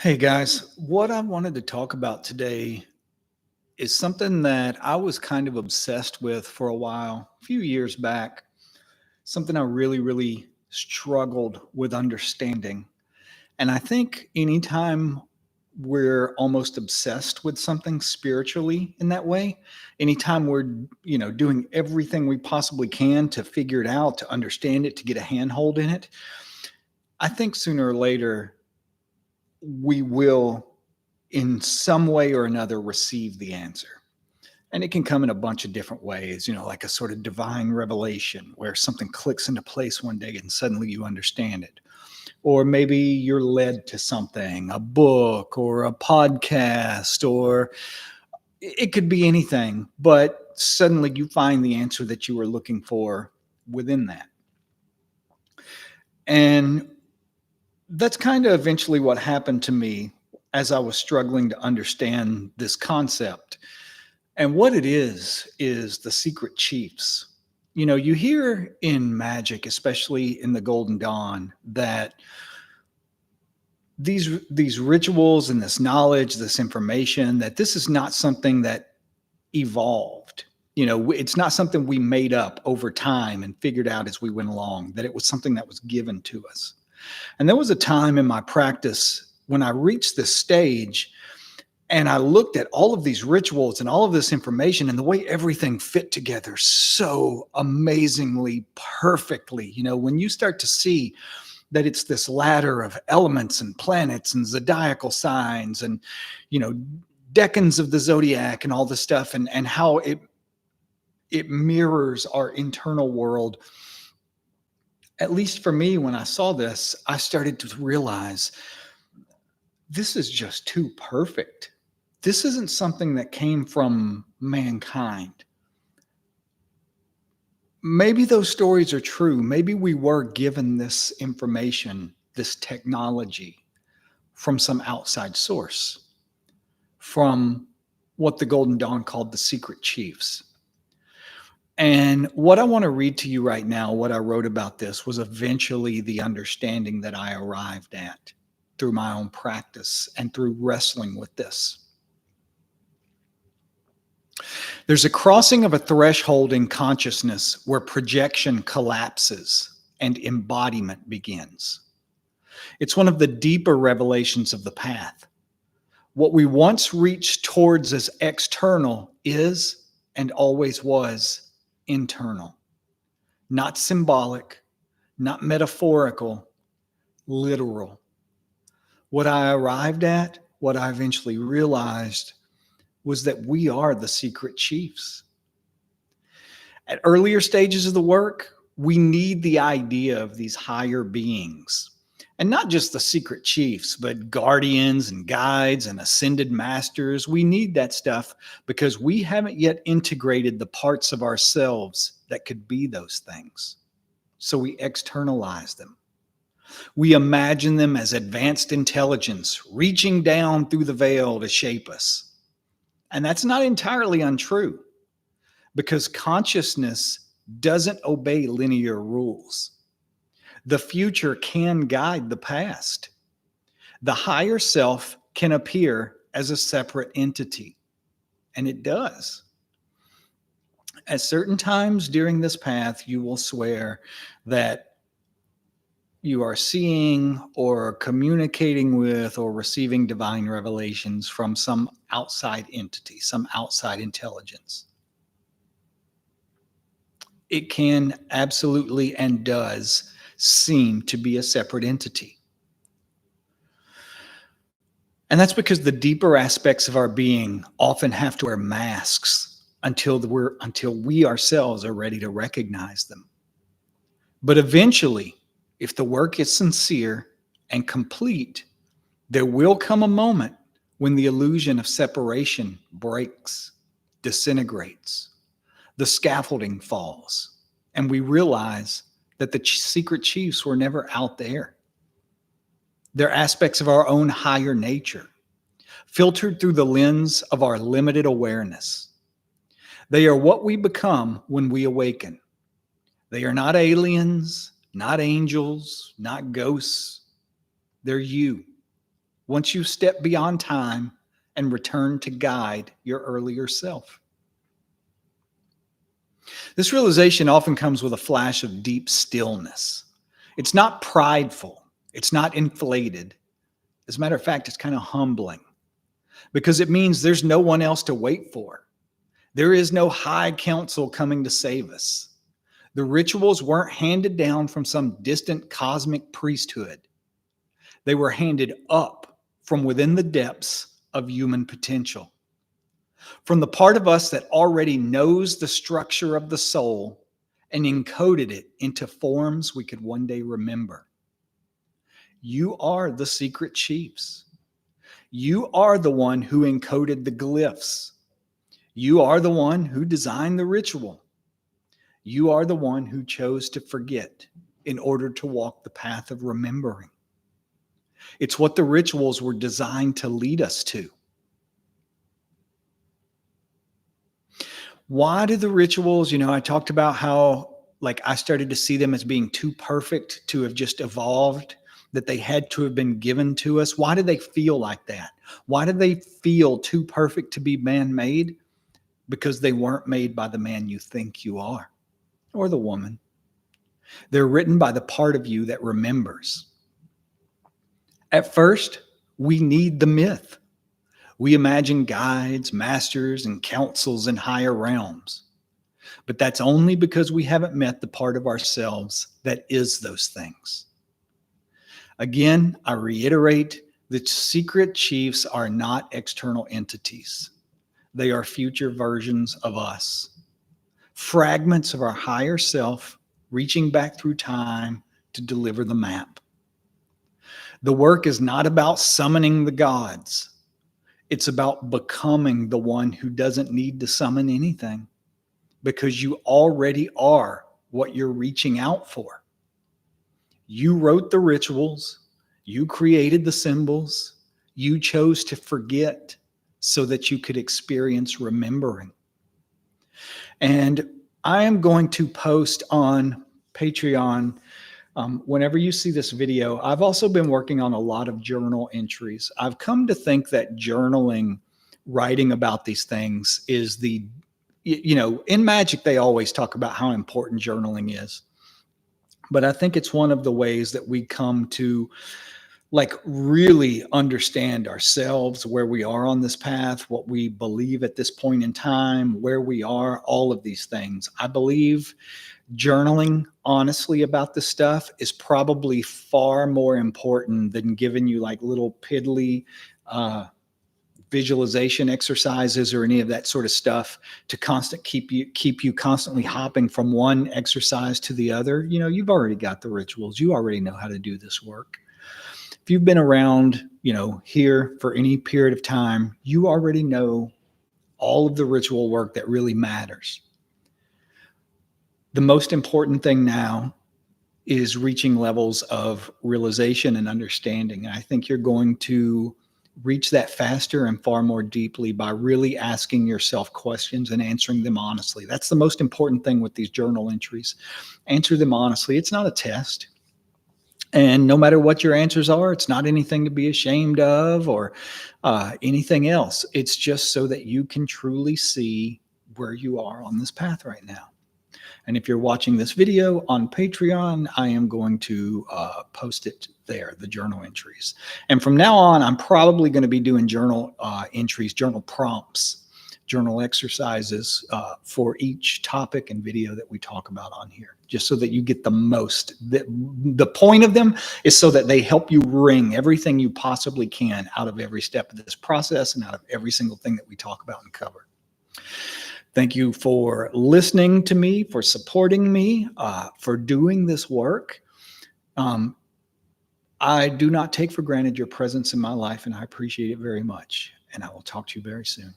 Hey guys, what I wanted to talk about today is something that I was kind of obsessed with for a while, a few years back, something I really struggled with understanding. And I think anytime we're almost obsessed with something spiritually in that way, anytime we're, doing everything we possibly can to figure it out, to understand it, to get a handhold in it, I think sooner or later we will in some way or another receive the answer. And it can come in a bunch of different ways, like a sort of divine revelation where something clicks into place one day and suddenly you understand it. Or maybe you're led to something, a book or a podcast, or it could be anything, but suddenly you find the answer that you were looking for within that. And that's kind of eventually what happened to me as I was struggling to understand this concept. And what it is the secret chiefs. You hear in magic, especially in the Golden Dawn, that these rituals and this knowledge, this information, that this is not something that evolved. It's not something we made up over time and figured out as we went along, that it was something that was given to us. And there was a time in my practice when I reached this stage and I looked at all of these rituals and all of this information and the way everything fit together so amazingly perfectly. When you start to see that it's this ladder of elements and planets and zodiacal signs and, decans of the zodiac and all this stuff and how it mirrors our internal world. At least for me, when I saw this, I started to realize this is just too perfect. This isn't something that came from mankind. Maybe those stories are true. Maybe we were given this information, this technology from some outside source, from what the Golden Dawn called the secret chiefs. And what I want to read to you right now, what I wrote about this, was eventually the understanding that I arrived at through my own practice and through wrestling with this. There's a crossing of a threshold in consciousness where projection collapses and embodiment begins. It's one of the deeper revelations of the path. What we once reached towards as external is and always was internal, not symbolic, not metaphorical, literal. What I arrived at, what I eventually realized, was that we are the secret chiefs. At earlier stages of the work, we need the idea of these higher beings. And not just the secret chiefs, but guardians and guides and ascended masters. We need that stuff because we haven't yet integrated the parts of ourselves that could be those things. So we externalize them. We imagine them as advanced intelligence reaching down through the veil to shape us. And that's not entirely untrue because consciousness doesn't obey linear rules. The future can guide the past. The higher self can appear as a separate entity, and it does. At certain times during this path, you will swear that you are seeing or communicating with or receiving divine revelations from some outside entity, some outside intelligence. It can absolutely and does seem to be a separate entity. And that's because the deeper aspects of our being often have to wear masks until we ourselves are ready to recognize them. But eventually, if the work is sincere and complete, there will come a moment when the illusion of separation breaks, disintegrates, the scaffolding falls, and we realize that the secret chiefs were never out there. They're aspects of our own higher nature, filtered through the lens of our limited awareness. They are what we become when we awaken. They are not aliens, not angels, not ghosts. They're you. once you step beyond time and return to guide your earlier self. This realization often comes with a flash of deep stillness. It's not prideful, it's not inflated. As a matter of fact, it's kind of humbling because it means there's no one else to wait for. There is no high council coming to save us. The rituals weren't handed down from some distant cosmic priesthood. They were handed up from within the depths of human potential. From the part of us that already knows the structure of the soul and encoded it into forms we could one day remember. You are the secret chiefs. You are the one who encoded the glyphs. You are the one who designed the ritual. You are the one who chose to forget in order to walk the path of remembering. It's what the rituals were designed to lead us to. Why do the rituals, I talked about how I started to see them as being too perfect to have just evolved, that they had to have been given to us. Why do they feel like that? Why do they feel too perfect to be man-made? Because they weren't made by the man you think you are or the woman. They're written by the part of you that remembers. At first, we need the myth. We imagine guides, masters, and councils in higher realms. But that's only because we haven't met the part of ourselves that is those things. Again, I reiterate, the secret chiefs are not external entities. They are future versions of us. Fragments of our higher self reaching back through time to deliver the map. The work is not about summoning the gods. It's about becoming the one who doesn't need to summon anything because you already are what you're reaching out for. You wrote the rituals. You created the symbols. You chose to forget so that you could experience remembering. And I am going to post on Patreon whenever you see this video. I've also been working on a lot of journal entries. I've come to think that journaling, writing about these things is in magic, they always talk about how important journaling is. But I think it's one of the ways that we come to really understand ourselves, where we are on this path, what we believe at this point in time, where we are, all of these things. I believe journaling honestly about this stuff is probably far more important than giving you little piddly visualization exercises or any of that sort of stuff to keep you constantly hopping from one exercise to the other. You've already got the rituals. You already know how to do this work. If you've been around, here for any period of time, you already know all of the ritual work that really matters. The most important thing now is reaching levels of realization and understanding. And I think you're going to reach that faster and far more deeply by really asking yourself questions and answering them honestly. That's the most important thing with these journal entries. Answer them honestly. It's not a test. And no matter what your answers are, it's not anything to be ashamed of or anything else. It's just so that you can truly see where you are on this path right now. And if you're watching this video on Patreon, I am going to post it there, the journal entries. And from now on, I'm probably going to be doing journal entries, journal prompts, journal exercises for each topic and video that we talk about on here, just so that you get the most. The point of them is so that they help you wring everything you possibly can out of every step of this process and out of every single thing that we talk about and cover. Thank you for listening to me, for supporting me, for doing this work. I do not take for granted your presence in my life, and I appreciate it very much. And I will talk to you very soon.